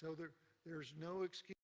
So there's no excuse.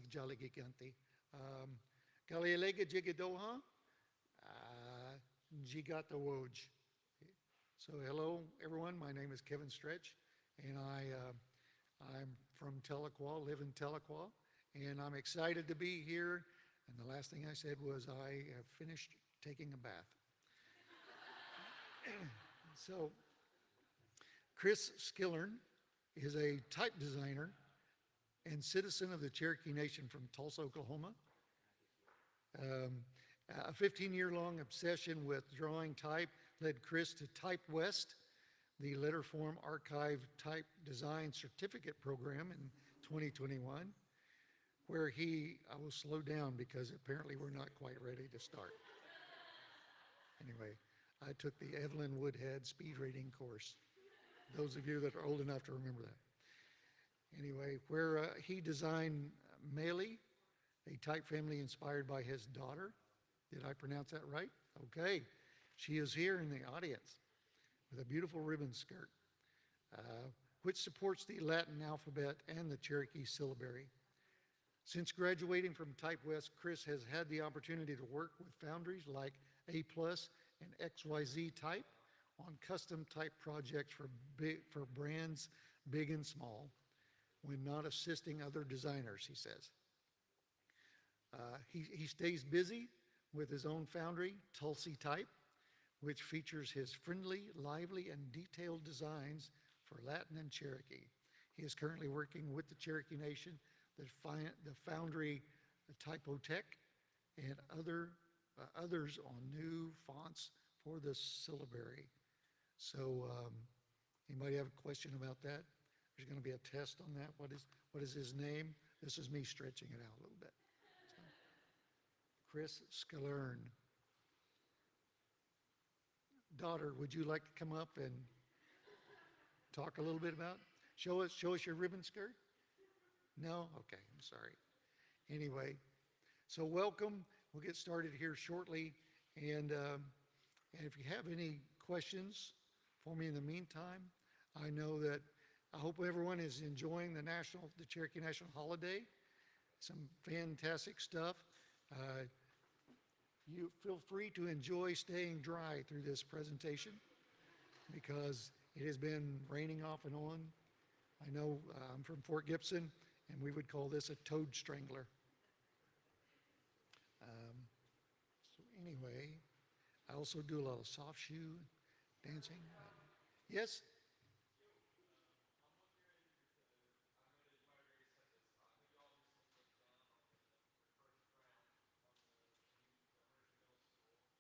Jolly Giganti. Galialega Jigadoha, Jigata Woj. So hello everyone, my name is Kevin Stretch and I'm from Tahlequah, live in Tahlequah, and I'm excited to be here. And the last thing I said was I have finished taking a bath. So Chris Skillern is a type designer and citizen of the Cherokee Nation from Tulsa, Oklahoma. A 15-year-long obsession with drawing type led Chris to Type West, the Letterform Archive Type Design Certificate Program in 2021, where I will slow down because apparently we're not quite ready to start. Anyway, I took the Evelyn Woodhead speed reading course. Those of you that are old enough to remember that. Anyway, where he designed Meli, a type family inspired by his daughter. Did I pronounce that right? Okay. She is here in the audience with a beautiful ribbon skirt, which supports the Latin alphabet and the Cherokee syllabary. Since graduating from Type West, Chris has had the opportunity to work with foundries like A+ and XYZ Type on custom type projects for brands big and small. when not assisting other designers, he says. He stays busy with his own foundry, Tulsey Type, which features his friendly, lively, and detailed designs for Latin and Cherokee. He is currently working with the Cherokee Nation, the foundry Typotech, and others on new fonts for the syllabary. So anybody have a question about that? There's going to be a test on that. What is his name? This is me stretching it out a little bit. So, Chris Skillern. Daughter, would you like to come up and talk a little bit about? Show us your ribbon skirt? No? Okay, I'm sorry. Anyway, so welcome. We'll get started here shortly. And if you have any questions for me in the meantime, I know that I hope everyone is enjoying the Cherokee National Holiday. Some fantastic stuff. You feel free to enjoy staying dry through this presentation because it has been raining off and on. I know I'm from Fort Gibson, and we would call this a toad strangler. So anyway, I also do a lot of soft shoe dancing. Yes?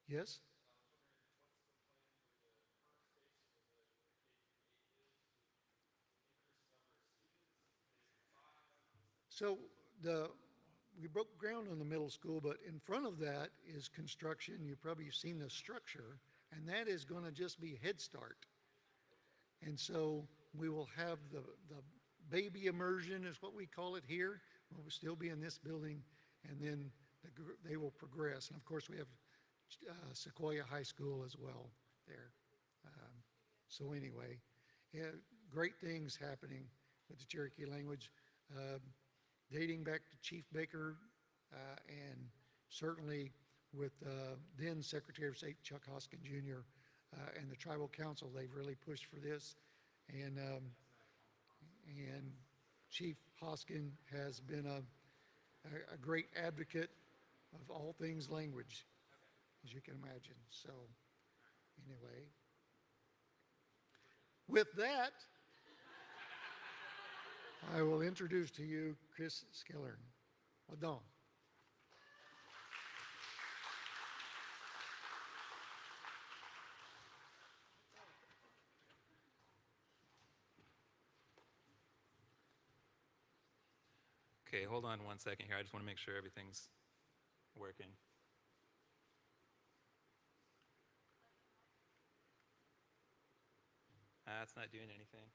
Yes? So we broke ground on the middle school, but in front of that is construction. You've probably seen the structure, and that is going to just be Head Start. And so we will have the baby immersion is what we call it here. We'll still be in this building, and then they will progress. And of course, we have Sequoia High School as well there. So anyway, yeah, great things happening with the Cherokee language. Dating back to Chief Baker and certainly with then Secretary of State Chuck Hoskin Jr. And the Tribal Council, they've really pushed for this. And Chief Hoskin has been a great advocate of all things language, as you can imagine. So anyway, with that, I will introduce to you Chris Skillern. Well done. Okay, hold on one second here. I just want to make sure everything's working. It's not doing anything.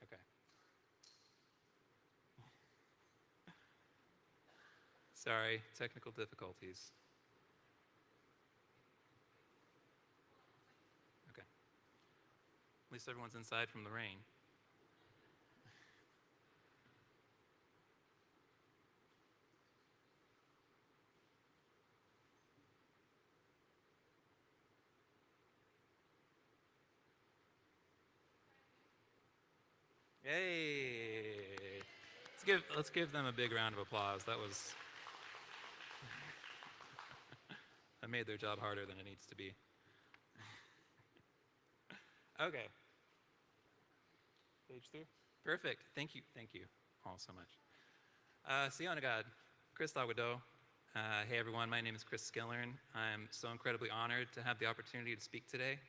Okay. Sorry, technical difficulties. Okay. At least everyone's inside from the rain. Yay! Let's give them a big round of applause. That made their job harder than it needs to be. Okay. Page through. Perfect. Thank you all so much. Sionagad, Chris Lawado. Hey everyone, my name is Chris Skillern. I'm so incredibly honored to have the opportunity to speak today.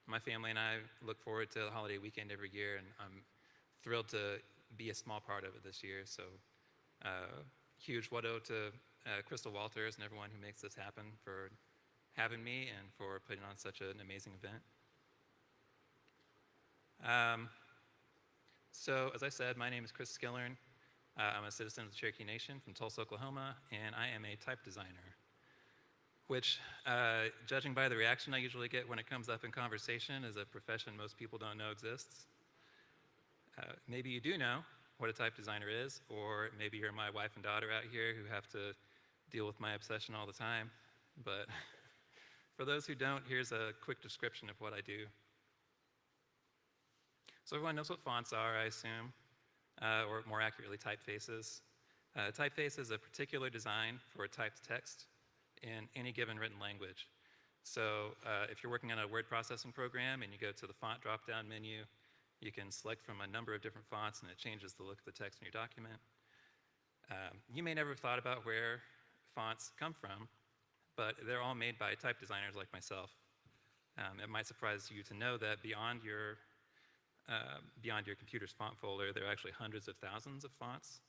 My family and I look forward to the holiday weekend every year, and I'm thrilled to be a small part of it this year. So huge wado to Crystal Walters and everyone who makes this happen for having me and for putting on such an amazing event. So as I said, my name is Chris Skillern. I'm a citizen of the Cherokee Nation from Tulsa, Oklahoma, and I am a type designer, which, judging by the reaction I usually get when it comes up in conversation, is a profession most people don't know exists. Maybe you do know, what a type designer is, or maybe you're my wife and daughter out here who have to deal with my obsession all the time. But for those who don't, here's a quick description of what I do. So everyone knows what fonts are, I assume, or more accurately, typefaces. Typeface is a particular design for a typed text in any given written language. So if you're working on a word processing program and you go to the font drop-down menu, you can select from a number of different fonts and it changes the look of the text in your document. You may never have thought about where fonts come from, but they're all made by type designers like myself. It might surprise you to know that beyond your computer's font folder, there are actually hundreds of thousands of fonts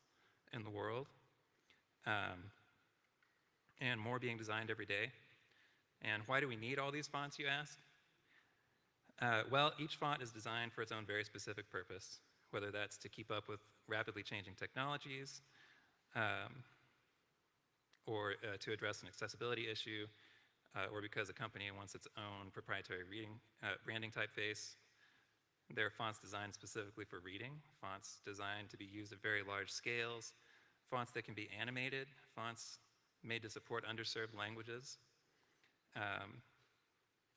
in the world, and more being designed every day. And why do we need all these fonts, you ask? Well, each font is designed for its own very specific purpose, whether that's to keep up with rapidly changing technologies, or to address an accessibility issue, or because a company wants its own proprietary branding typeface. There are fonts designed specifically for reading, fonts designed to be used at very large scales, fonts that can be animated, fonts made to support underserved languages.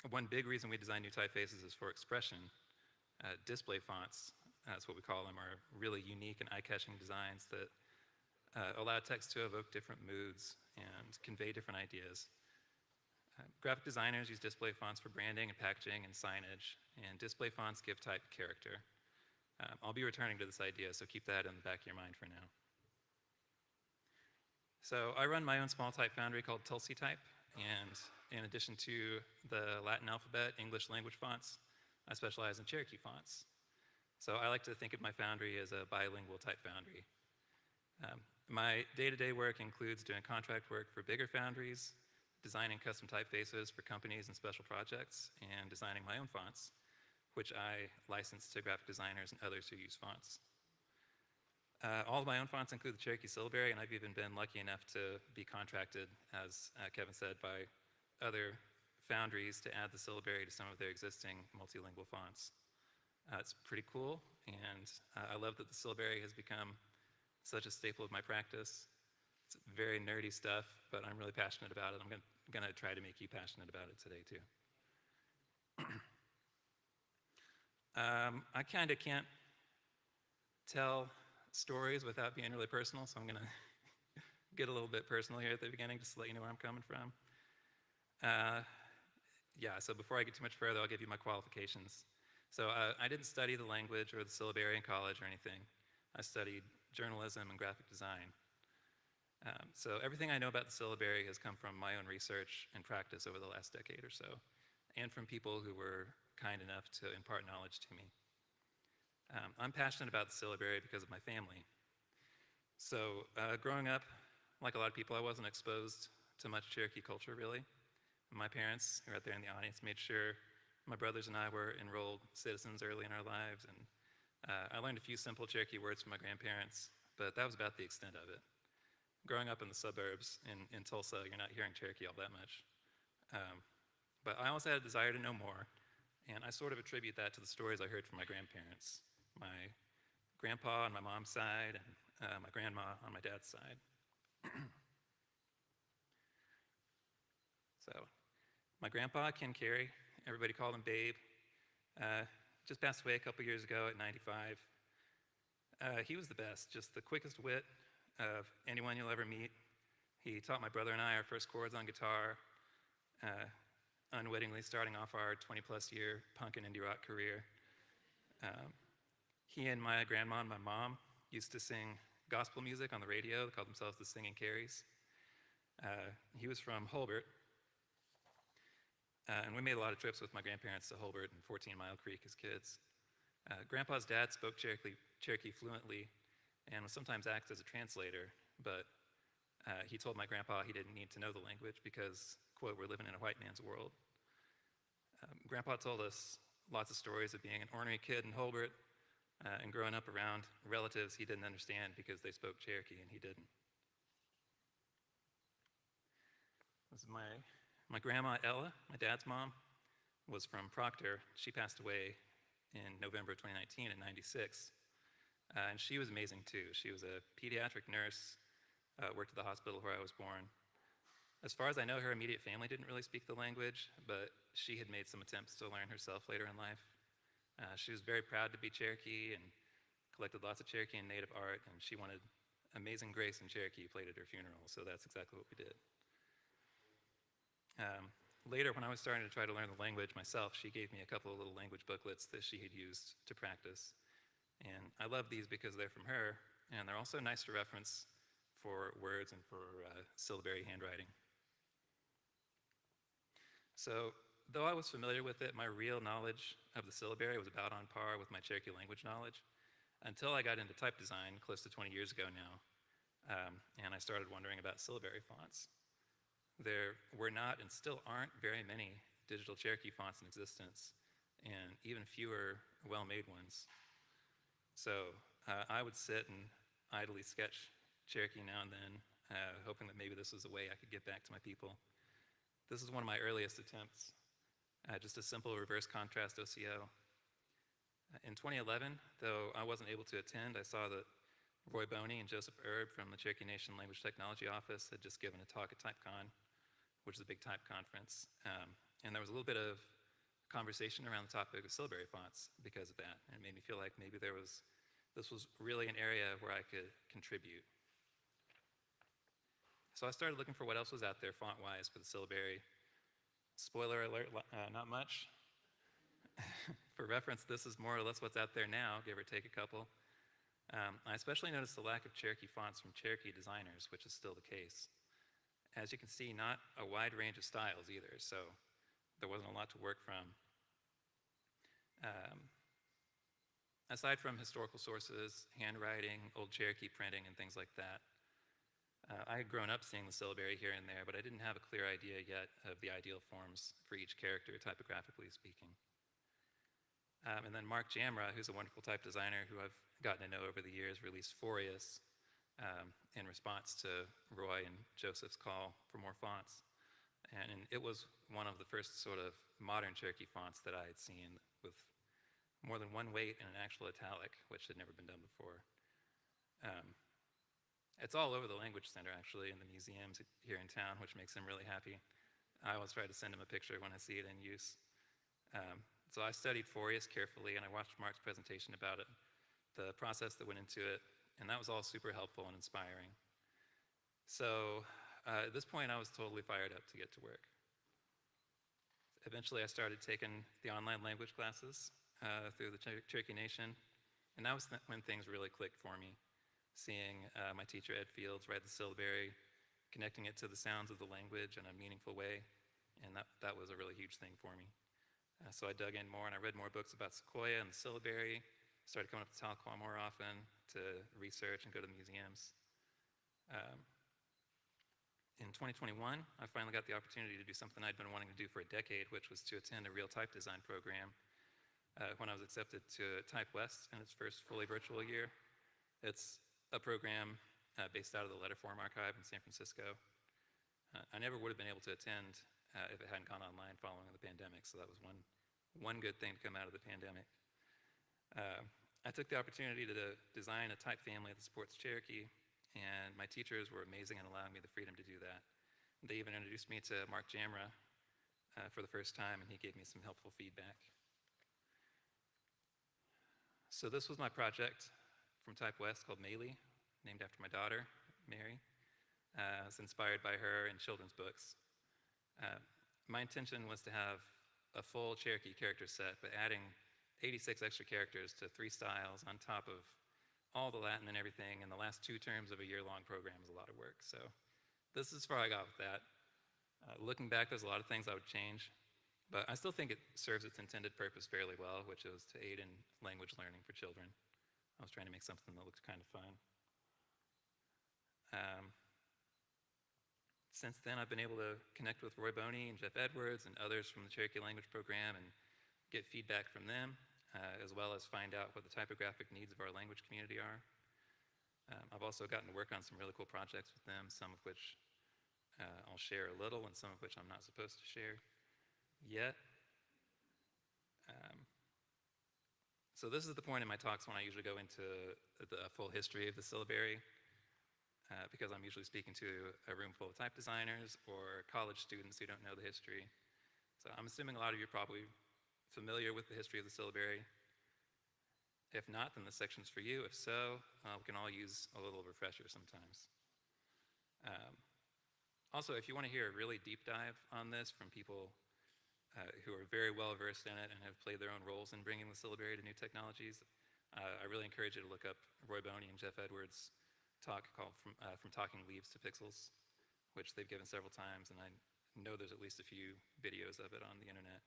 One big reason we design new typefaces is for expression. Display fonts, that's what we call them, are really unique and eye-catching designs that allow text to evoke different moods and convey different ideas. Graphic designers use display fonts for branding and packaging and signage, and display fonts give type character. I'll be returning to this idea, so keep that in the back of your mind for now. So I run my own small type foundry called Tulsey Type, and in addition to the Latin alphabet, English language fonts, I specialize in Cherokee fonts. So I like to think of my foundry as a bilingual type foundry. My day-to-day work includes doing contract work for bigger foundries, designing custom typefaces for companies and special projects, and designing my own fonts, which I license to graphic designers and others who use fonts. All of my own fonts include the Cherokee Syllabary, and I've even been lucky enough to be contracted, as Kevin said, by other foundries to add the syllabary to some of their existing multilingual fonts. It's pretty cool, and I love that the syllabary has become such a staple of my practice. It's very nerdy stuff, but I'm really passionate about it. I'm going to try to make you passionate about it today, too. I kind of can't tell stories without being really personal, so I'm going to get a little bit personal here at the beginning just to let you know where I'm coming from. Yeah, so before I get too much further, I'll give you my qualifications. So I didn't study the language or the syllabary in college or anything. I studied journalism and graphic design. So everything I know about the syllabary has come from my own research and practice over the last decade or so, and from people who were kind enough to impart knowledge to me. I'm passionate about the syllabary because of my family. So growing up, like a lot of people, I wasn't exposed to much Cherokee culture, really. My parents, who are out there in the audience, made sure my brothers and I were enrolled citizens early in our lives, and I learned a few simple Cherokee words from my grandparents, but that was about the extent of it. Growing up in the suburbs in Tulsa, you're not hearing Cherokee all that much. But I always had a desire to know more, and I sort of attribute that to the stories I heard from my grandparents, my grandpa on my mom's side, and my grandma on my dad's side. So, my grandpa, Ken Carey, everybody called him Babe, just passed away a couple years ago at 95. He was the best, just the quickest wit of anyone you'll ever meet. He taught my brother and I our first chords on guitar, unwittingly starting off our 20-plus year punk and indie rock career. He and my grandma and my mom used to sing gospel music on the radio. They called themselves the Singing Careys. He was from Holbert, and we made a lot of trips with my grandparents to Holbert and 14 Mile Creek as kids. Grandpa's dad spoke Cherokee fluently and would sometimes act as a translator, but he told my grandpa he didn't need to know the language because, quote, we're living in a white man's world. Grandpa told us lots of stories of being an ornery kid in Holbert and growing up around relatives he didn't understand because they spoke Cherokee and he didn't. This is my grandma, Ella, my dad's mom, was from Proctor. She passed away in November of 2019 at 96. And she was amazing too. She was a pediatric nurse, worked at the hospital where I was born. As far as I know, her immediate family didn't really speak the language, but she had made some attempts to learn herself later in life. She was very proud to be Cherokee and collected lots of Cherokee and Native art, and she wanted Amazing Grace in Cherokee played at her funeral, so that's exactly what we did. Later, when I was starting to try to learn the language myself, she gave me a couple of little language booklets that she had used to practice. And I love these because they're from her, and they're also nice to reference for words and for syllabary handwriting. So, though I was familiar with it, my real knowledge of the syllabary was about on par with my Cherokee language knowledge until I got into type design close to 20 years ago now, and I started wondering about syllabary fonts. There were not and still aren't very many digital Cherokee fonts in existence, and even fewer well-made ones. So I would sit and idly sketch Cherokee now and then, hoping that maybe this was a way I could get back to my people. This is one of my earliest attempts, just a simple reverse contrast OCO. In 2011, though I wasn't able to attend, I saw that Roy Boney and Joseph Erb from the Cherokee Nation Language Technology Office had just given a talk at TypeCon, which is a big type conference. And there was a little bit of conversation around the topic of syllabary fonts because of that. And it made me feel like maybe this was really an area where I could contribute. So I started looking for what else was out there font-wise for the syllabary. Spoiler alert, not much. For reference, this is more or less what's out there now, give or take a couple. I especially noticed the lack of Cherokee fonts from Cherokee designers, which is still the case. As you can see, not a wide range of styles either, so there wasn't a lot to work from. Aside from historical sources, handwriting, old Cherokee printing, and things like that, I had grown up seeing the syllabary here and there, but I didn't have a clear idea yet of the ideal forms for each character, typographically speaking. And then Mark Jamra, who's a wonderful type designer who I've gotten to know over the years, released Forius, in response to Roy and Joseph's call for more fonts. And it was one of the first sort of modern Cherokee fonts that I had seen with more than one weight and an actual italic, which had never been done before. It's all over the Language Center, actually, in the museums here in town, which makes them really happy. I always try to send them a picture when I see it in use. So I studied Forius carefully, and I watched Mark's presentation about it, the process that went into it, and that was all super helpful and inspiring. So at this point, I was totally fired up to get to work. Eventually, I started taking the online language classes through the Cherokee Nation, and that was when things really clicked for me. Seeing my teacher, Ed Fields, write the syllabary, connecting it to the sounds of the language in a meaningful way, and that was a really huge thing for me. So I dug in more, and I read more books about Sequoia and the syllabary, started coming up to Tahlequah more often to research and go to the museums. In 2021, I finally got the opportunity to do something I'd been wanting to do for a decade, which was to attend a real type design program when I was accepted to Type West in its first fully virtual year. It's a program based out of the Letterform Archive in San Francisco. I never would have been able to attend if it hadn't gone online following the pandemic, so that was one good thing to come out of the pandemic. I took the opportunity to design a type family that supports Cherokee, and my teachers were amazing in allowing me the freedom to do that. They even introduced me to Mark Jamra for the first time, and he gave me some helpful feedback. So this was my project from Type West called Meli, named after my daughter, Mary. It's inspired by her and children's books. My intention was to have a full Cherokee character set, but adding 86 extra characters to 3 styles on top of all the Latin and everything in the last 2 terms of a year-long program is a lot of work. So this is where I got with that. Looking back, there's a lot of things I would change, but I still think it serves its intended purpose fairly well, which is to aid in language learning for children. I was trying to make something that looked kind of fun. Since then, I've been able to connect with Roy Boney and Jeff Edwards and others from the Cherokee language program and get feedback from them, as well as find out what the typographic needs of our language community are. I've also gotten to work on some really cool projects with them, some of which I'll share a little and some of which I'm not supposed to share yet. So this is the point in my talks when I usually go into the full history of the syllabary, because I'm usually speaking to a room full of type designers or college students who don't know the history. So I'm assuming a lot of you are probably familiar with the history of the syllabary. If not, then this section's for you. If so, we can all use a little refresher sometimes. Also, if you want to hear a really deep dive on this from people who are very well versed in it and have played their own roles in bringing the syllabary to new technologies, I really encourage you to look up Roy Boney and Jeff Edwards' talk called From Talking Leaves to Pixels, which they've given several times, and I know there's at least a few videos of it on the internet.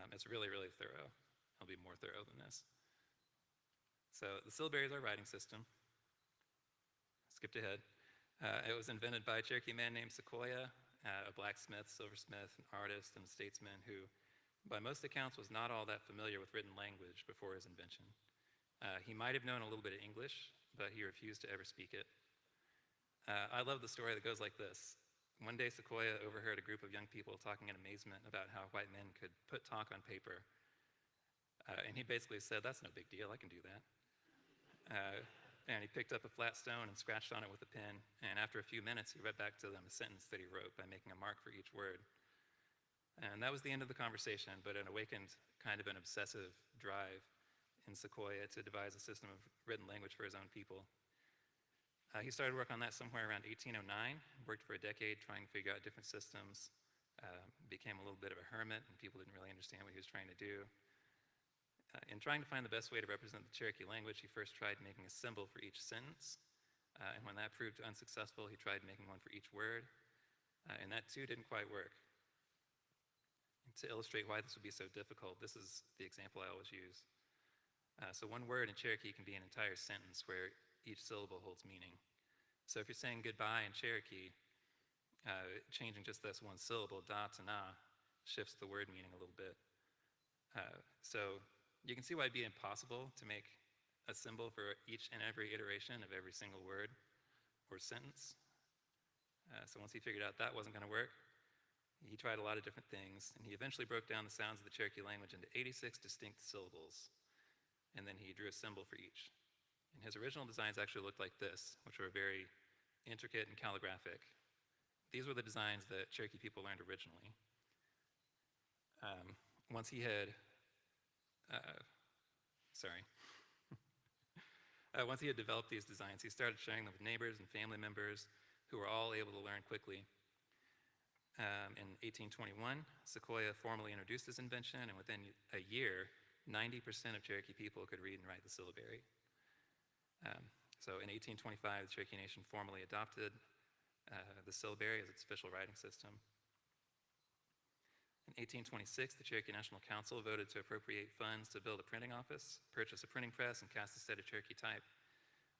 It's really, really thorough. It'll be more thorough than this. So the syllabary is our writing system. Skipped ahead. It was invented by a Cherokee man named Sequoyah, a blacksmith, silversmith, an artist, and a statesman who, by most accounts, was not all that familiar with written language before his invention. He might have known a little bit of English, but he refused to ever speak it. I love the story that goes like this. One day, Sequoyah overheard a group of young people talking in amazement about how white men could put talk on paper. And he basically said, "That's no big deal, I can do that." And he picked up a flat stone and scratched on it with a pen, and after a few minutes, he read back to them a sentence that he wrote by making a mark for each word. And that was the end of the conversation, but it awakened kind of an obsessive drive in Sequoyah to devise a system of written language for his own people. He started work on that somewhere around 1809, worked for a decade trying to figure out different systems, became a little bit of a hermit, and people didn't really understand what he was trying to do. In trying to find the best way to represent the Cherokee language, he first tried making a symbol for each sentence, and when that proved unsuccessful, he tried making one for each word, and that too didn't quite work. And to illustrate why this would be so difficult, this is the example I always use. So one word in Cherokee can be an entire sentence where each syllable holds meaning. So if you're saying goodbye in Cherokee, changing just this one syllable, da to na, shifts the word meaning a little bit. So you can see why it'd be impossible to make a symbol for each and every iteration of every single word or sentence. So once he figured out that wasn't going to work, he tried a lot of different things, and he eventually broke down the sounds of the Cherokee language into 86 distinct syllables, and then he drew a symbol for each. And his original designs actually looked like this, which were very intricate and calligraphic. These were the designs that Cherokee people learned originally. Once he had developed these designs, he started sharing them with neighbors and family members who were all able to learn quickly. In 1821, Sequoyah formally introduced his invention, and within a year, 90% of Cherokee people could read and write the syllabary. So in 1825, the Cherokee Nation formally adopted the syllabary as its official writing system. In 1826, the Cherokee National Council voted to appropriate funds to build a printing office, purchase a printing press, and cast a set of Cherokee Type.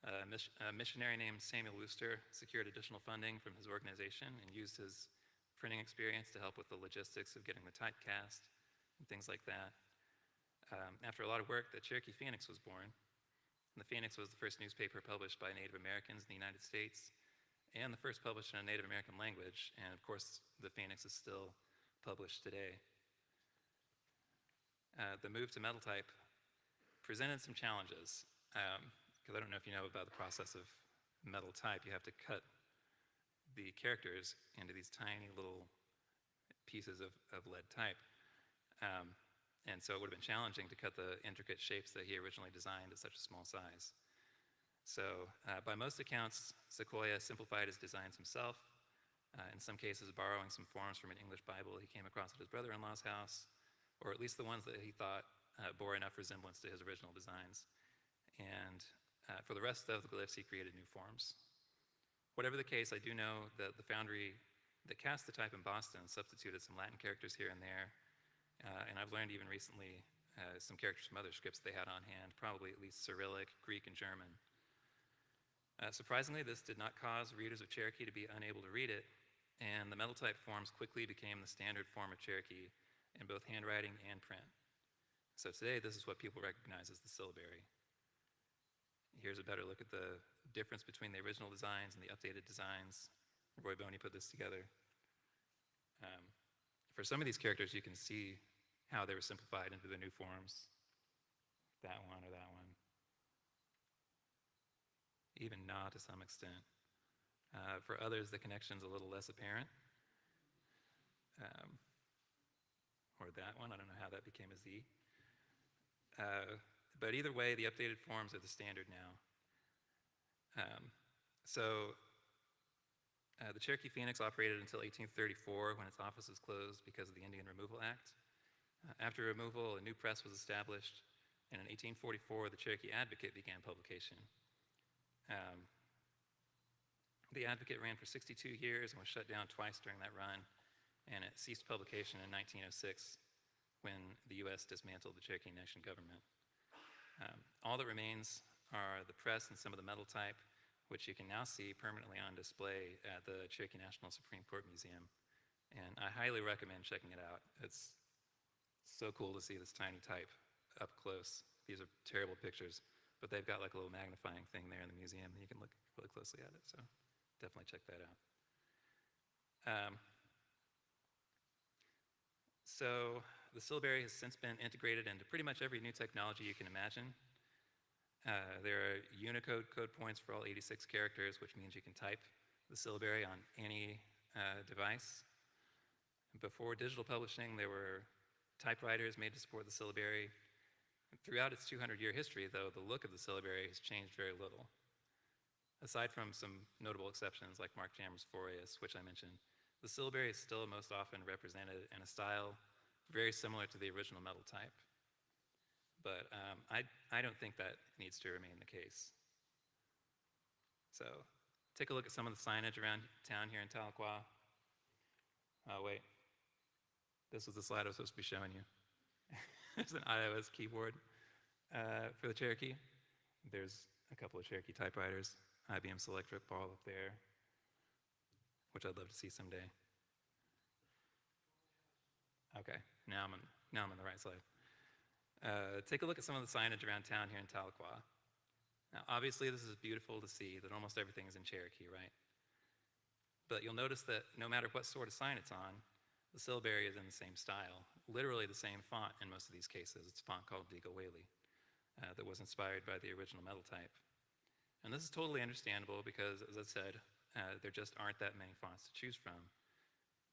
A missionary named Samuel Wooster secured additional funding from his organization and used his printing experience to help with the logistics of getting the type cast and things like that. After a lot of work, the Cherokee Phoenix was born. And the Phoenix was the first newspaper published by Native Americans in the United States, and the first published in a Native American language. And of course, the Phoenix is still published today. The move to metal type presented some challenges, because I don't know if you know about the process of metal type. You have to cut the characters into these tiny little pieces of lead type. And so it would have been challenging to cut the intricate shapes that he originally designed at such a small size. So by most accounts, Sequoyah simplified his designs himself, in some cases borrowing some forms from an English Bible he came across at his brother-in-law's house, or at least the ones that he thought bore enough resemblance to his original designs. And for the rest of the glyphs, he created new forms. Whatever the case, I do know that the foundry that cast the type in Boston substituted some Latin characters here and there, and I've learned even recently some characters from other scripts they had on hand, probably at least Cyrillic, Greek, and German. Surprisingly, this did not cause readers of Cherokee to be unable to read it, and the metal type forms quickly became the standard form of Cherokee in both handwriting and print. So today, this is what people recognize as the syllabary. Here's a better look at the difference between the original designs and the updated designs. Roy Boney put this together. For some of these characters, you can see how they were simplified into the new forms. that one, or that one. Even Na to some extent. For others, the connection's a little less apparent. Or that one, I don't know how that became a Z. But either way, the updated forms are the standard now. The Cherokee Phoenix operated until 1834 when its office was closed because of the Indian Removal Act. After removal, a new press was established, and in 1844, the Cherokee Advocate began publication. The Advocate ran for 62 years and was shut down twice during that run, and it ceased publication in 1906 when the U.S. dismantled the Cherokee Nation government. All that remains are the press and some of the metal type, which you can now see permanently on display at the Cherokee National Supreme Court Museum. And I highly recommend checking it out. It's so cool to see this tiny type up close. These are terrible pictures, but they've got like a little magnifying thing there in the museum, and you can look really closely at it, so definitely check that out. So the syllabary has since been integrated into pretty much every new technology you can imagine. There are Unicode code points for all 86 characters, which means you can type the syllabary on any device. Before digital publishing, there were typewriters made to support the syllabary. Throughout its 200-year history, though, the look of the syllabary has changed very little. Aside from some notable exceptions like Mark Jammer's Fourius, which I mentioned, the syllabary is still most often represented in a style very similar to the original metal type. But I don't think that needs to remain the case. So take a look at some of the signage around town here in Tahlequah. Oh, wait. This was the slide I was supposed to be showing you. There's an iOS keyboard for the Cherokee. There's a couple of Cherokee typewriters, IBM Selectric Ball up there, which I'd love to see someday. Okay, now I'm on the right slide. Take a look at some of the signage around town here in Tahlequah. Now, obviously, this is beautiful to see that almost everything is in Cherokee, right? But you'll notice that no matter what sort of sign it's on, the syllabary is in the same style, literally the same font in most of these cases. It's a font called Digaweli that was inspired by the original metal type. And this is totally understandable because, as I said, there just aren't that many fonts to choose from.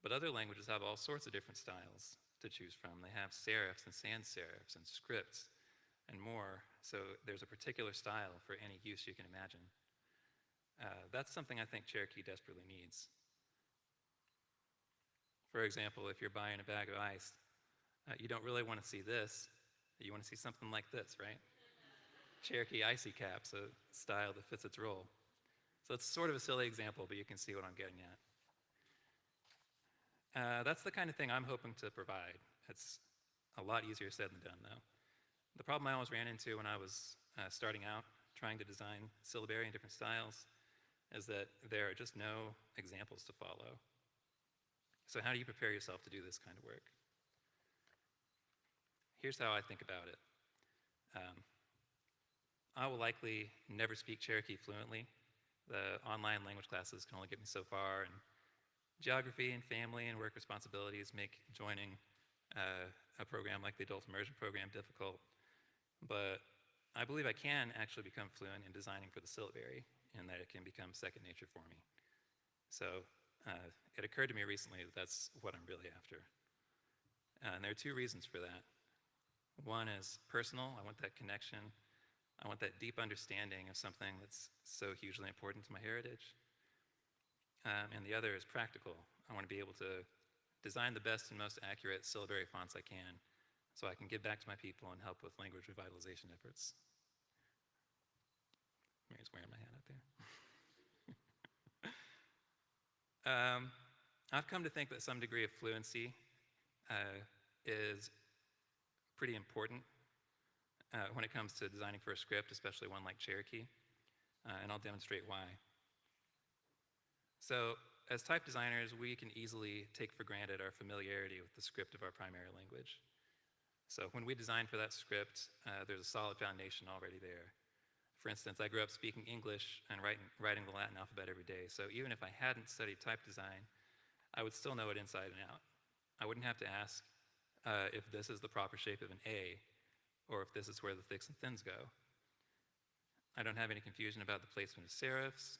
But other languages have all sorts of different styles to choose from. They have serifs and sans serifs and scripts and more. So there's a particular style for any use you can imagine. That's something I think Cherokee desperately needs. For example, if you're buying a bag of ice, you don't really want to see this. You want to see something like this, right? Cherokee Icy Cap's a style that fits its role. So it's sort of a silly example, but you can see what I'm getting at. That's the kind of thing I'm hoping to provide. It's a lot easier said than done, though. The problem I always ran into when I was starting out, trying to design syllabary in different styles, is that there are just no examples to follow. So how do you prepare yourself to do this kind of work? Here's how I think about it. I will likely never speak Cherokee fluently. The online language classes can only get me so far, and geography and family and work responsibilities make joining a program like the adult immersion program difficult. But I believe I can actually become fluent in designing for the syllabary, and that it can become second nature for me. So it occurred to me recently that that's what I'm really after. And there are two reasons for that. One is personal. I want that connection. I want that deep understanding of something that's so hugely important to my heritage. And the other is practical. I want to be able to design the best and most accurate syllabary fonts I can so I can give back to my people and help with language revitalization efforts. Mary's wearing my hat out there. I've come to think that some degree of fluency is pretty important when it comes to designing for a script, especially one like Cherokee, and I'll demonstrate why. So, as type designers, we can easily take for granted our familiarity with the script of our primary language. So when we design for that script, there's a solid foundation already there. For instance, I grew up speaking English and writing the Latin alphabet every day, so even if I hadn't studied type design, I would still know it inside and out. I wouldn't have to ask if this is the proper shape of an A, or if this is where the thicks and thins go. I don't have any confusion about the placement of serifs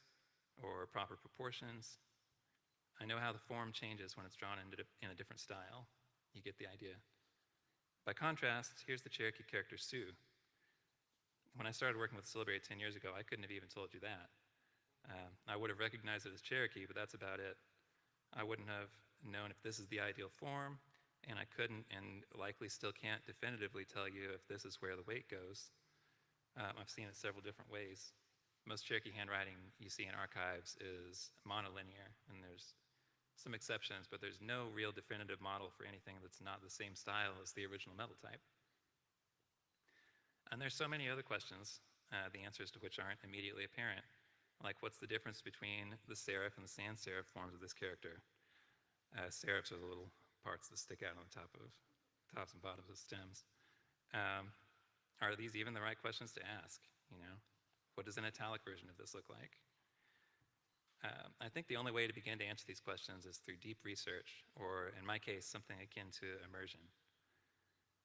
or proper proportions. I know how the form changes when it's drawn in a different style. You get the idea. By contrast, here's the Cherokee character Sioux. When I started working with syllabary 10 years ago, I couldn't have even told you that. I would have recognized it as Cherokee, but that's about it. I wouldn't have known if this is the ideal form, and I couldn't and likely still can't definitively tell you if this is where the weight goes. I've seen it several different ways. Most Cherokee handwriting you see in archives is monolinear, and there's some exceptions, but there's no real definitive model for anything that's not the same style as the original metal type. And there's so many other questions, the answers to which aren't immediately apparent, like what's the difference between the serif and the sans serif forms of this character? Serifs are the little parts that stick out on the tops and bottoms of stems. Are these even the right questions to ask? You know, what does an italic version of this look like? I think the only way to begin to answer these questions is through deep research, or in my case, something akin to immersion.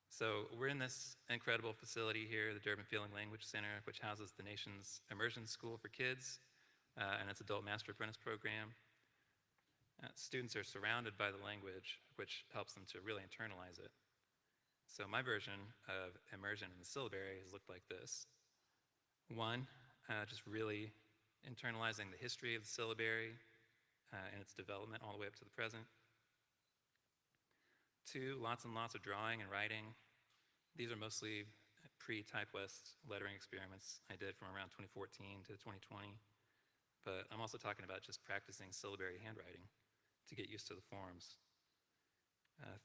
So we're in this incredible facility here, the Durbin Field and Language Center, which houses the nation's immersion school for kids and its adult master apprentice program. Students are surrounded by the language, which helps them to really internalize it. So my version of immersion in the syllabary has looked like this. One, just really internalizing the history of the syllabary and its development all the way up to the present. Two, lots and lots of drawing and writing. These are mostly pre-TypeWest lettering experiments I did from around 2014 to 2020. But I'm also talking about just practicing syllabary handwriting to get used to the forms.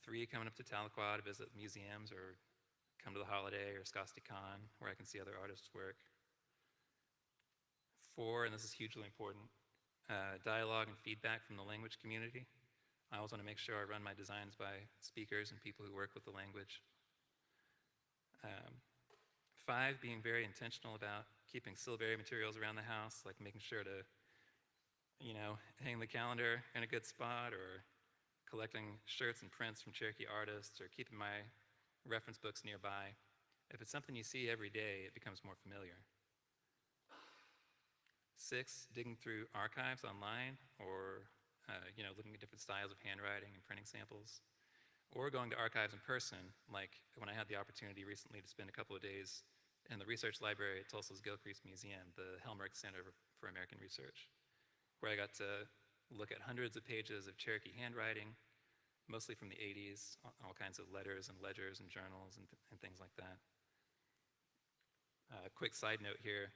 Three, coming up to Tahlequah to visit museums or come to the Holiday or Con, where I can see other artists' work. Four, and this is hugely important, dialogue and feedback from the language community. I always want to make sure I run my designs by speakers and people who work with the language. Five, being very intentional about keeping syllabary materials around the house, like making sure to, you know, hang the calendar in a good spot, or collecting shirts and prints from Cherokee artists, or keeping my reference books nearby. If it's something you see every day, it becomes more familiar. Six, digging through archives online, or you know, looking at different styles of handwriting and printing samples, or going to archives in person, like when I had the opportunity recently to spend a couple of days in the research library at Tulsa's Gilcrease Museum, the Helmerich Center for American Research, where I got to look at hundreds of pages of Cherokee handwriting, mostly from the 80s, all kinds of letters and ledgers and journals and things like that. Quick side note here.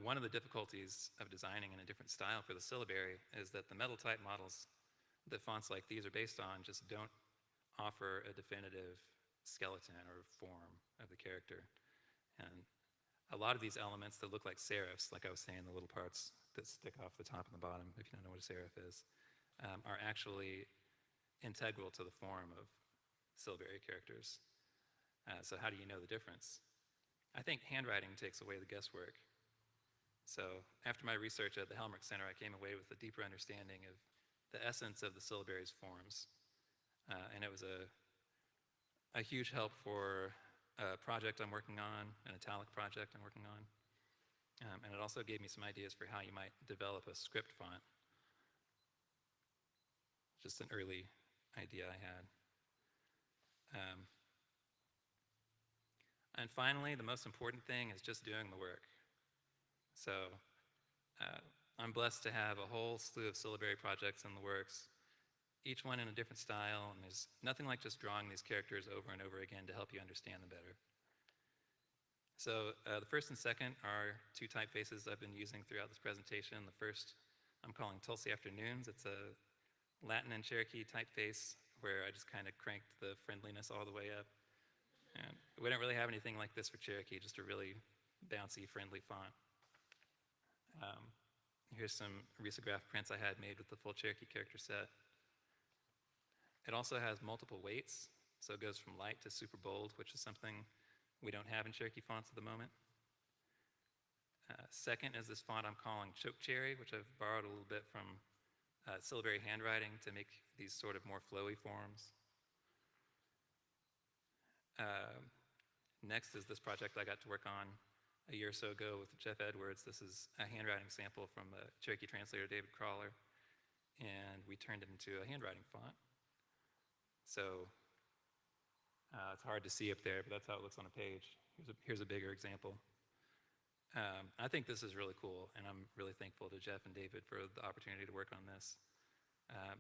One of the difficulties of designing in a different style for the syllabary is that the metal type models that fonts like these are based on just don't offer a definitive skeleton or form of the character. And a lot of these elements that look like serifs, like I was saying, the little parts that stick off the top and the bottom, if you don't know what a serif is, are actually integral to the form of syllabary characters. So how do you know the difference? I think handwriting takes away the guesswork. So after my research at the Helmerich Center, I came away with a deeper understanding of the essence of the syllabary's forms. And it was a huge help for a project I'm working on, an italic project I'm working on. And it also gave me some ideas for how you might develop a script font. Just an early idea I had. And finally, the most important thing is just doing the work. So I'm blessed to have a whole slew of syllabary projects in the works, each one in a different style, and there's nothing like just drawing these characters over and over again to help you understand them better. So the first and second are two typefaces I've been using throughout this presentation. The first I'm calling Tulsey Afternoons. It's a Latin and Cherokee typeface where I just kind of cranked the friendliness all the way up. And we don't really have anything like this for Cherokee, just a really bouncy, friendly font. Here's some risograph prints I had made with the full Cherokee character set. It also has multiple weights, so it goes from light to super bold, which is something we don't have in Cherokee fonts at the moment. Second is this font I'm calling Choke Cherry, which I've borrowed a little bit from syllabary handwriting to make these sort of more flowy forms. Next is this project I got to work on a year or so ago with Jeff Edwards. This is a handwriting sample from the Cherokee translator David Crawler, and we turned it into a handwriting font. So it's hard to see up there, but that's how it looks on a page. Here's a bigger example. I think this is really cool, and I'm really thankful to Jeff and David for the opportunity to work on this.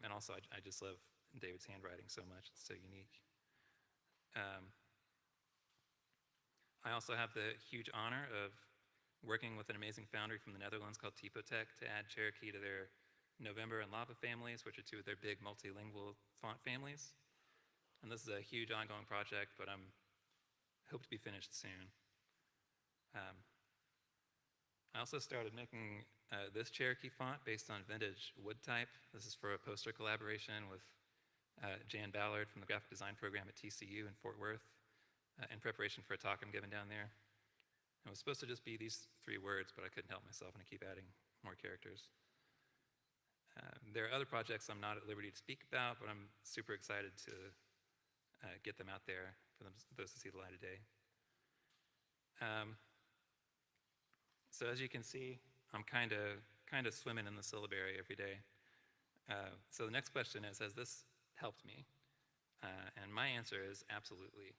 And also, I just love David's handwriting so much. It's so unique. I also have the huge honor of working with an amazing foundry from the Netherlands called TYPOGRAPHY to add Cherokee to their November and Lava families, which are two of their big multilingual font families. And this is a huge ongoing project, but I hope to be finished soon. I also started making this Cherokee font based on vintage wood type. This is for a poster collaboration with Jan Ballard from the graphic design program at TCU in Fort Worth in preparation for a talk I'm giving down there. It was supposed to just be these 3 words, but I couldn't help myself and I keep adding more characters. There are other projects I'm not at liberty to speak about, but I'm super excited to get them out there for those to see the light of day. So as you can see, I'm kind of swimming in the syllabary every day. So the next question is, has this helped me? And my answer is absolutely.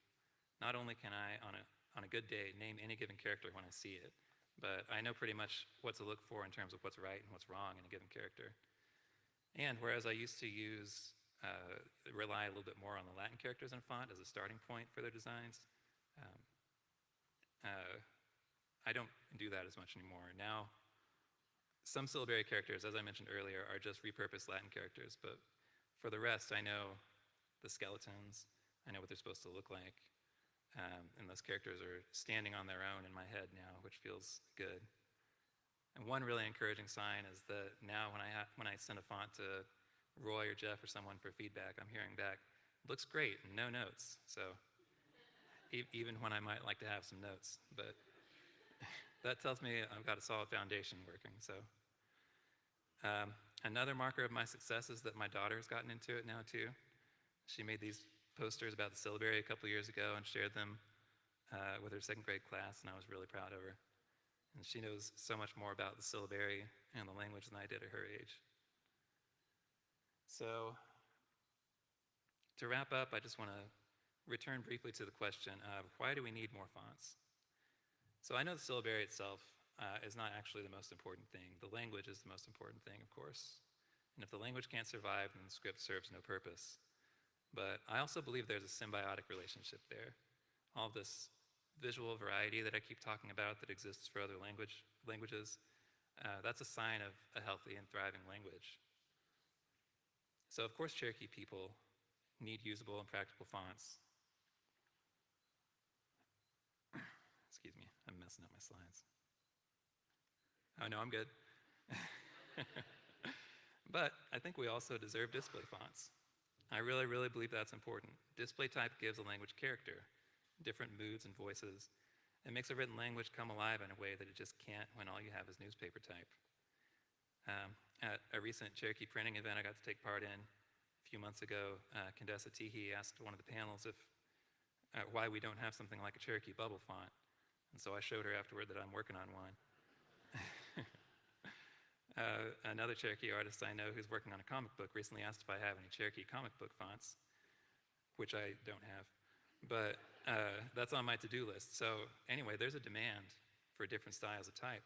Not only can I, on a good day, name any given character when I see it, but I know pretty much what to look for in terms of what's right and what's wrong in a given character. And whereas I used to rely a little bit more on the Latin characters in font as a starting point for their designs, I don't do that as much anymore. Now, some syllabary characters, as I mentioned earlier, are just repurposed Latin characters, but for the rest, I know the skeletons, I know what they're supposed to look like, and those characters are standing on their own in my head now, which feels good. And one really encouraging sign is that now when I send a font to Roy or Jeff or someone for feedback, I'm hearing back, looks great, and no notes. So even when I might like to have some notes, but that tells me I've got a solid foundation working. So another marker of my success is that my daughter has gotten into it now too. She made these posters about the syllabary a couple years ago and shared them with her 2nd grade class, and I was really proud of her. And she knows so much more about the syllabary and the language than I did at her age. So to wrap up, I just want to return briefly to the question of why do we need more fonts? So I know the syllabary itself is not actually the most important thing. The language is the most important thing, of course. And if the language can't survive, then the script serves no purpose. But I also believe there's a symbiotic relationship there. All this visual variety that I keep talking about that exists for other languages, that's a sign of a healthy and thriving language. So of course Cherokee people need usable and practical fonts. Excuse me, I'm messing up my slides. Oh no, I'm good. But I think we also deserve display fonts. I really, really believe that's important. Display type gives a language character, different moods and voices, and makes a written language come alive in a way that it just can't when all you have is newspaper type. At a recent Cherokee printing event I got to take part in a few months ago, Condessa Teehee asked one of the panels why we don't have something like a Cherokee bubble font. And so I showed her afterward that I'm working on one. Another Cherokee artist I know who's working on a comic book recently asked if I have any Cherokee comic book fonts, which I don't have, but that's on my to-do list. So anyway, there's a demand for different styles of type.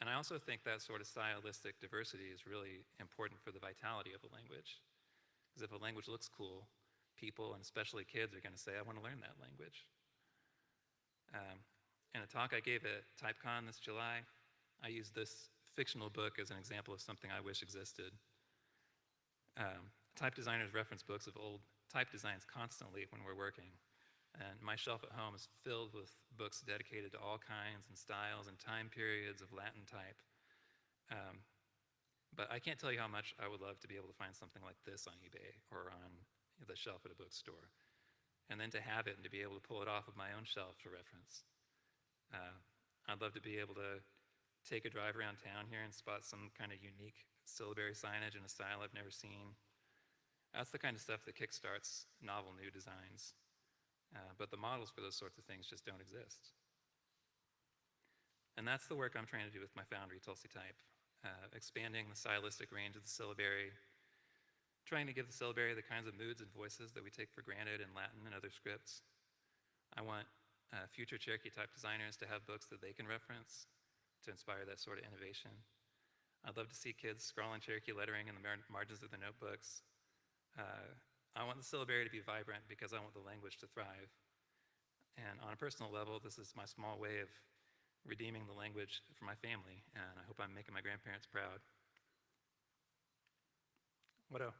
And I also think that sort of stylistic diversity is really important for the vitality of a language. Because if a language looks cool, people, and especially kids, are going to say, I want to learn that language. In a talk I gave at TypeCon this July, I used this fictional book as an example of something I wish existed. Type designers reference books of old type designs constantly when we're working. And my shelf at home is filled with books dedicated to all kinds and styles and time periods of Latin type. But I can't tell you how much I would love to be able to find something like this on eBay or on the shelf at a bookstore. And then to have it and to be able to pull it off of my own shelf to reference. I'd love to be able to take a drive around town here and spot some kind of unique syllabary signage in a style I've never seen. That's the kind of stuff that kickstarts novel new designs. but the models for those sorts of things just don't exist. And that's the work I'm trying to do with my foundry, Tulsey Type, expanding the stylistic range of the syllabary, trying to give the syllabary the kinds of moods and voices that we take for granted in Latin and other scripts. I want future Cherokee type designers to have books that they can reference to inspire that sort of innovation. I'd love to see kids scrawling Cherokee lettering in the margins of their notebooks. I want the syllabary to be vibrant because I want the language to thrive. And on a personal level, this is my small way of redeeming the language for my family, and I hope I'm making my grandparents proud. What else?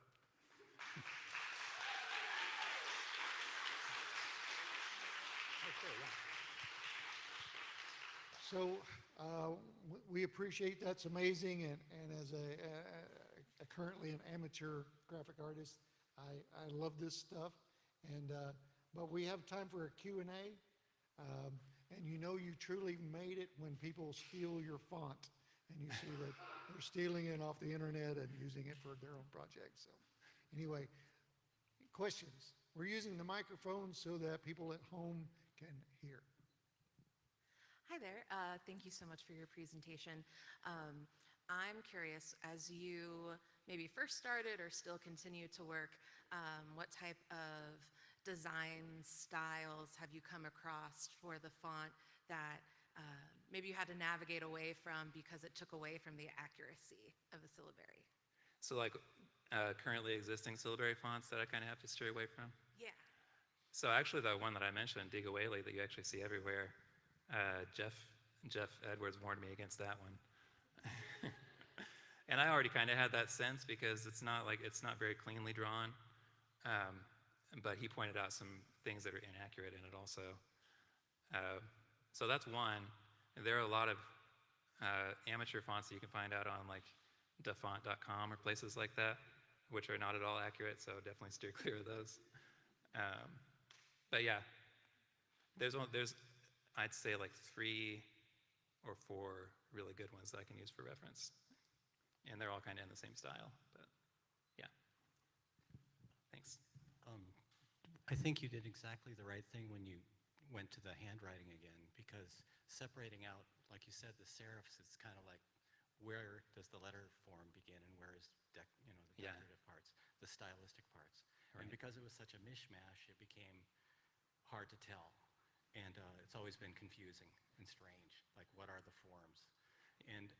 So we appreciate that's amazing, and as currently an amateur graphic artist, I love this stuff. And but we have time for a Q&A, and you know you truly made it when people steal your font, and you see that they're stealing it off the internet and using it for their own projects. So anyway, questions? We're using the microphone so that people at home can hear. Hi there. Thank you so much for your presentation. I'm curious, as you maybe first started or still continue to work, what type of design styles have you come across for the font that maybe you had to navigate away from because it took away from the accuracy of the syllabary? So like currently existing syllabary fonts that I kind of have to stray away from? Yeah. So actually the one that I mentioned, Digawele, that you actually see everywhere, Jeff Edwards warned me against that one. And I already kind of had that sense because it's not very cleanly drawn. But he pointed out some things that are inaccurate in it also. So that's one. There are a lot of amateur fonts that you can find out on like dafont.com or places like that, which are not at all accurate, so definitely steer clear of those. But yeah, there's I'd say like 3 or 4 really good ones that I can use for reference. And they're all kind of in the same style, but yeah. Thanks. I think you did exactly the right thing when you went to the handwriting again, because separating out, like you said, the serifs, it's kind of like, where does the letter form begin and where is the decorative parts, the stylistic parts. Right. And because it was such a mishmash, it became hard to tell. And it's always been confusing and strange, like what are the forms? And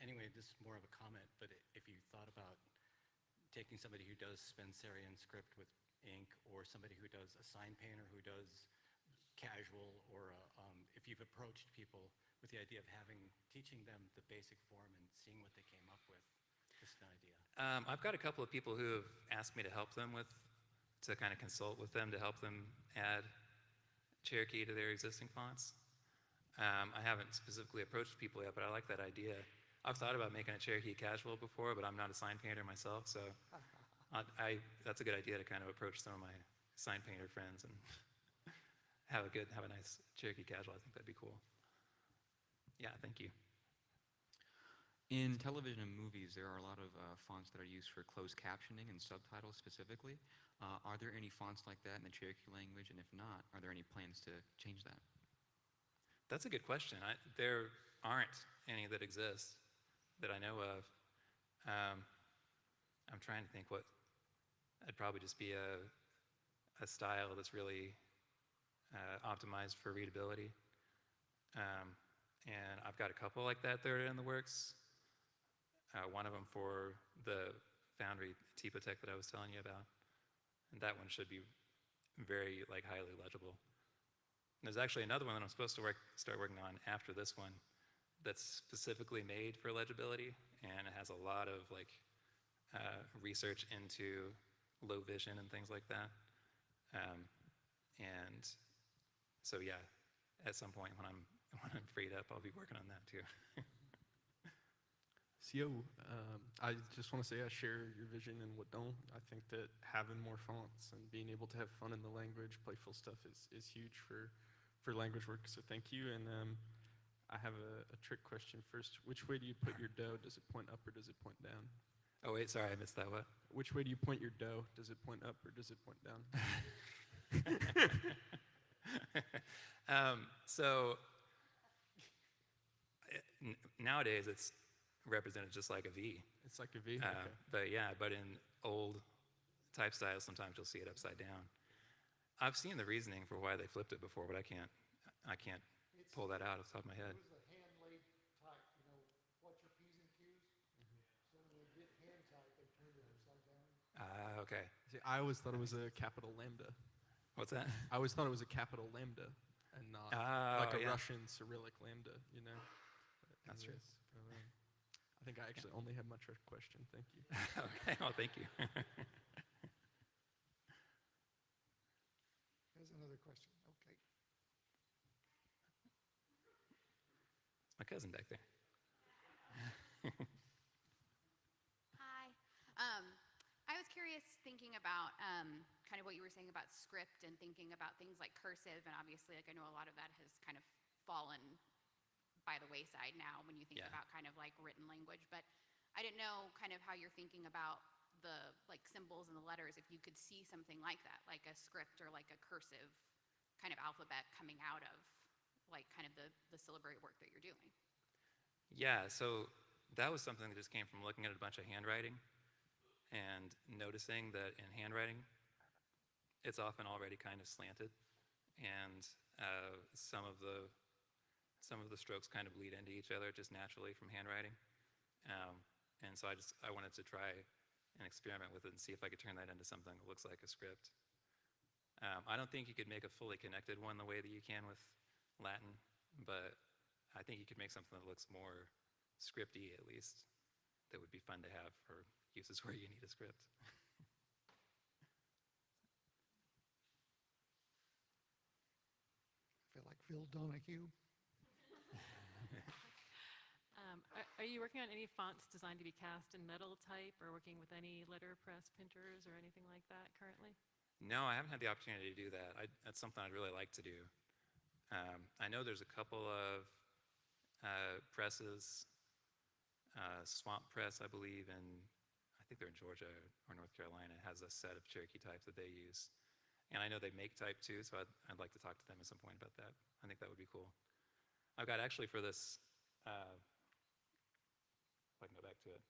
anyway, this is more of a comment, but if you thought about taking somebody who does Spencerian script with ink, or somebody who does a sign painter who does casual, or if you've approached people with the idea of teaching them the basic form and seeing what they came up with, just an idea. I've got a couple of people who have asked me to help them to kind of consult with them to help them add Cherokee to their existing fonts. I haven't specifically approached people yet, but I like that idea. I've thought about making a Cherokee casual before, but I'm not a sign painter myself, so that's a good idea to kind of approach some of my sign painter friends and have a nice Cherokee casual. I think that'd be cool. Yeah, thank you. In television and movies, there are a lot of fonts that are used for closed captioning and subtitles specifically. Are there any fonts like that in the Cherokee language? And if not, are there any plans to change that? That's a good question. There aren't any that exist that I know of. I'm trying to think what. It'd probably just be a style that's really optimized for readability. And I've got a couple like that that are in the works. One of them for the foundry TYPOGRAPHY that I was telling you about. And that one should be very highly legible. And there's actually another one that I'm supposed to start working on after this one that's specifically made for legibility, and it has a lot of research into low vision and things like that. And so yeah, at some point when I'm freed up, I'll be working on that too. CO, I just want to say I share your vision and what don't. I think that having more fonts and being able to have fun in the language, playful stuff is huge for language work, so thank you. And I have a trick question first. Which way do you put your dough? Does it point up or does it point down? Oh wait, sorry, I missed that. What? Which way do you point your dough? Does it point up or does it point down? So nowadays it's represented just like a V. It's like a V. Okay. But yeah, but in old type styles, sometimes you'll see it upside down. I've seen the reasoning for why they flipped it before, but I can't pull that out off the top of my head. It was the hand-laid type, you know, what's your P's and Q's? So when they did hand type, they turned it upside down. Okay. See, I always thought it was a capital lambda. What's that? I always thought it was a capital lambda and not like a Russian Cyrillic lambda, you know? That's true. I think I actually only have my trick question. Thank you. Okay, well, thank you. There's another question. Okay. My cousin back there. Hi. I was curious thinking about kind of what you were saying about script and thinking about things like cursive, and obviously, like, I know a lot of that has kind of fallen by the wayside now when you think Yeah. about kind of like written language, but I didn't know kind of how you're thinking about the like symbols and the letters, if you could see something like that, like a script or like a cursive kind of alphabet coming out of like kind of the syllabary work that you're doing. Yeah, so that was something that just came from looking at a bunch of handwriting and noticing that in handwriting, it's often already kind of slanted, and some of the strokes kind of bleed into each other just naturally from handwriting. And so I wanted to try and experiment with it and see if I could turn that into something that looks like a script. I don't think you could make a fully connected one the way that you can with Latin, but I think you could make something that looks more scripty, at least, that would be fun to have for uses where you need a script. I feel like Phil Donahue. Are you working on any fonts designed to be cast in metal type, or working with any letterpress printers or anything like that currently? No, I haven't had the opportunity to do that. That's something I'd really like to do. I know there's a couple of presses, Swamp Press, I believe, and I think they're in Georgia or North Carolina, has a set of Cherokee types that they use. And I know they make type too, so I'd like to talk to them at some point about that. I think that would be cool. I've got actually for this, if I can go back to it.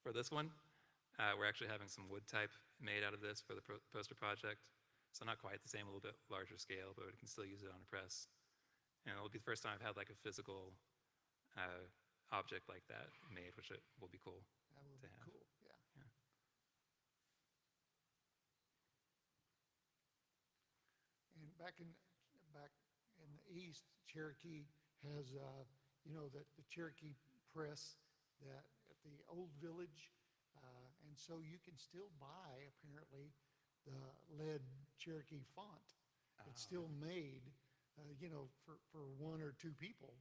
For this one, we're actually having some wood type made out of this for the poster project. So not quite the same, a little bit larger scale, but we can still use it on a press. And it'll be the first time I've had like a physical object like that made, which will be cool. That would to be have. cool, yeah. Yeah. And back in the east, Cherokee has, you know, the Cherokee press that at the old village, and so you can still buy apparently the lead Cherokee font. It's still made, you know, for one or two people,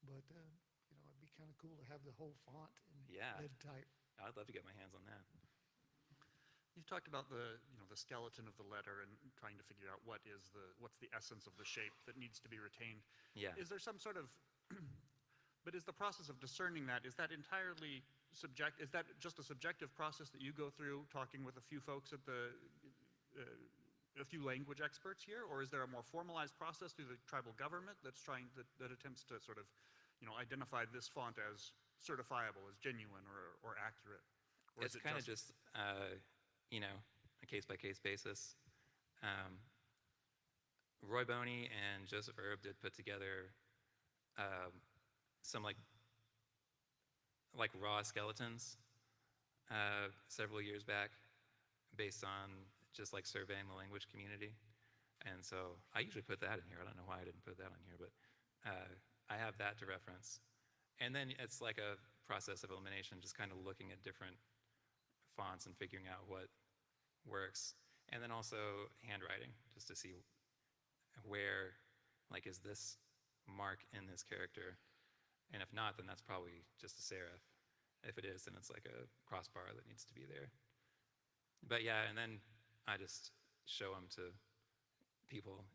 but you know, it'd be kind of cool to have the whole font in Yeah. lead type. I'd love to get my hands on that. You've talked about the skeleton of the letter and trying to figure out what's the essence of the shape that needs to be retained. Yeah. Is there some sort of, but is the process of discerning that, is that entirely is that just a subjective process that you go through talking with a few folks at a few language experts here, or is there a more formalized process through the tribal government that attempts to sort of, identify this font as certifiable, as genuine or accurate? Or It's kind of just, a case-by-case basis. Roy Boney and Joseph Erb did put together some like raw skeletons several years back based on just like surveying the language community. And so I usually put that in here. I don't know why I didn't put that on here, but I have that to reference. And then it's like a process of elimination, just kind of looking at different fonts and figuring out what works. And then also handwriting, just to see where, like, is this mark in this character? And if not, then that's probably just a serif. If it is, then it's like a crossbar that needs to be there. But yeah, and then I just show them to people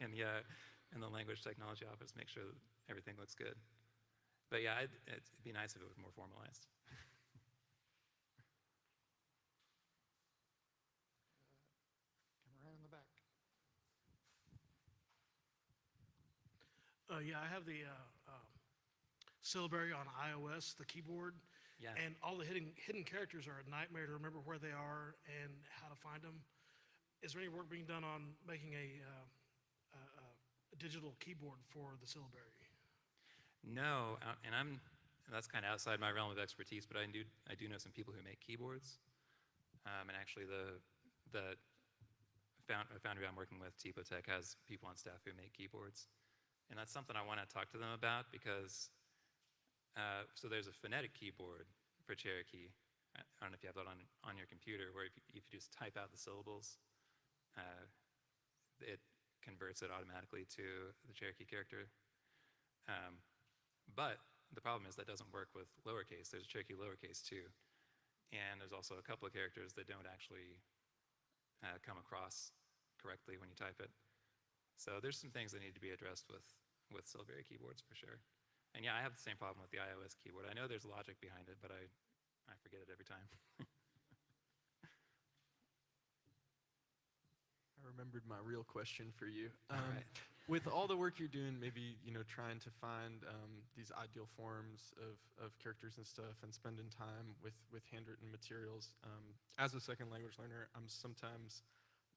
in the language technology office, make sure that everything looks good. But yeah, it'd be nice if it was more formalized. Yeah, I have the syllabary on iOS, the keyboard, Yeah. and all the hidden characters are a nightmare to remember where they are and how to find them. Is there any work being done on making a digital keyboard for the syllabary? No, and that's kind of outside my realm of expertise, but I do know some people who make keyboards. And actually the foundry I'm working with, TYPOTech, has people on staff who make keyboards. And that's something I want to talk to them about because, so there's a phonetic keyboard for Cherokee. I don't know if you have that on your computer, where if you just type out the syllables, it converts it automatically to the Cherokee character. But the problem is that doesn't work with lowercase. There's Cherokee lowercase too. And there's also a couple of characters that don't actually come across correctly when you type it. So there's some things that need to be addressed with syllabary keyboards for sure. And yeah, I have the same problem with the iOS keyboard. I know there's logic behind it, but I forget it every time. I remembered my real question for you. All right. With all the work you're doing, maybe trying to find these ideal forms of characters and stuff, and spending time with handwritten materials. As a second language learner, I'm sometimes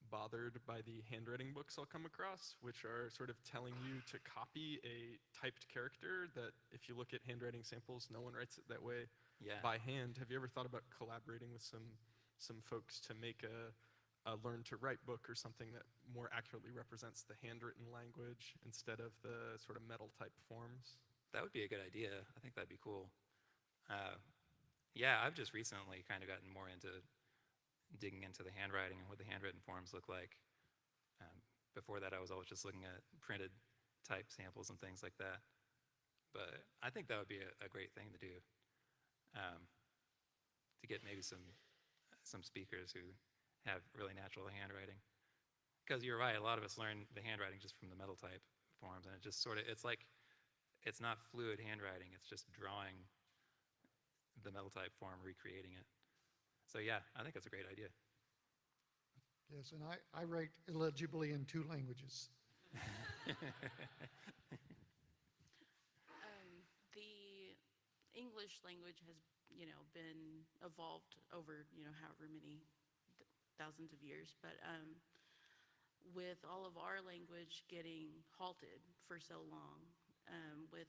bothered by the handwriting books I'll come across, which are sort of telling you to copy a typed character that, if you look at handwriting samples, no one writes it that way by hand. Have you ever thought about collaborating with some folks to make a learn to write book or something that more accurately represents the handwritten language instead of the sort of metal type forms? That would be a good idea. I think that'd be cool. Yeah, I've just recently kind of gotten more into digging into the handwriting and what the handwritten forms look like. Before that, I was always just looking at printed type samples and things like that. But I think that would be a great thing to do, to get maybe some speakers who have really natural handwriting. Because you're right, a lot of us learn the handwriting just from the metal type forms, and it just sort of, it's like, it's not fluid handwriting, it's just drawing the metal type form, recreating it. So yeah, I think that's a great idea. Yes, and I write illegibly in 2 languages. The English language has, been evolved over, however many thousands of years, but with all of our language getting halted for so long, with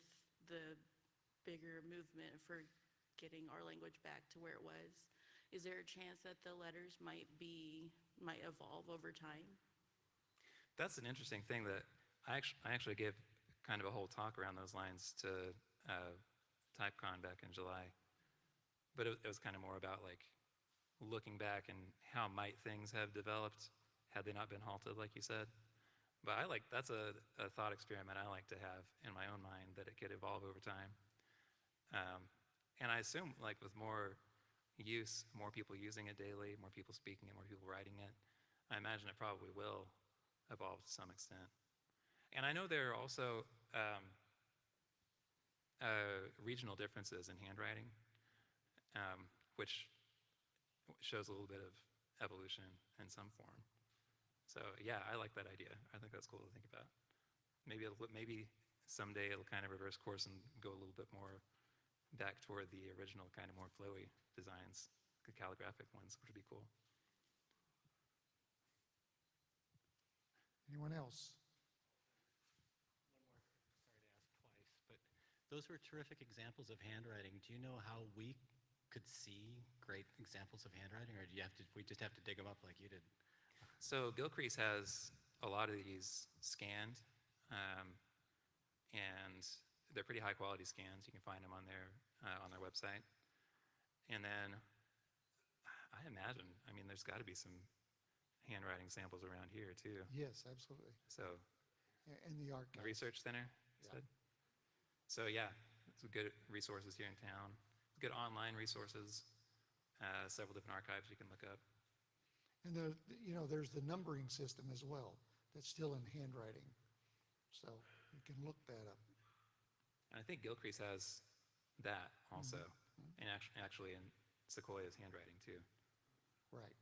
the bigger movement for getting our language back to where it was, is there a chance that the letters might evolve over time? That's an interesting thing that I actually gave kind of a whole talk around those lines to TypeCon back in July. But it was kind of more about like looking back and how might things have developed had they not been halted, like you said. But that's a thought experiment I like to have in my own mind, that it could evolve over time. And I assume like with more use, more people using it daily, more people speaking it, more people writing it, I imagine it probably will evolve to some extent. And I know there are also regional differences in handwriting, which shows a little bit of evolution in some form. So yeah, I like that idea. I think that's cool to think about. Maybe someday it'll kind of reverse course and go a little bit more back toward the original kind of more flowy designs, the calligraphic ones, which would be cool. Anyone else? One more, sorry to ask twice, but those were terrific examples of handwriting. Do you know how we could see great examples of handwriting, or we just have to dig them up like you did? So Gilcrease has a lot of these scanned, and they're pretty high quality scans. You can find them on their website. And then I imagine, there's got to be some handwriting samples around here too. Yes, absolutely. So, And the the archives. research center, you said? So yeah, some good resources here in town. Good online resources, several different archives you can look up. And there's the numbering system as well that's still in handwriting. So you can look that up. And I think Gilcrease has that also, and actually in Sequoia's handwriting too. Right.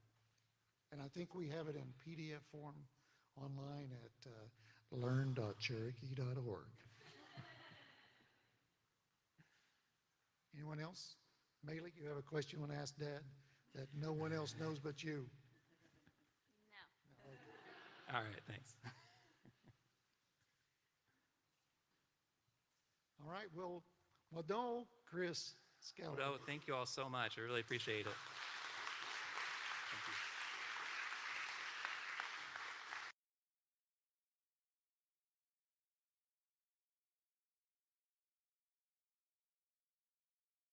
And I think we have it in PDF form online at learn.cherokee.org. Anyone else? Meli, you have a question you want to ask Dad that no one else knows but you? No. All right, thanks. All right, well, Chris Skellern. Well, thank you all so much. I really appreciate it.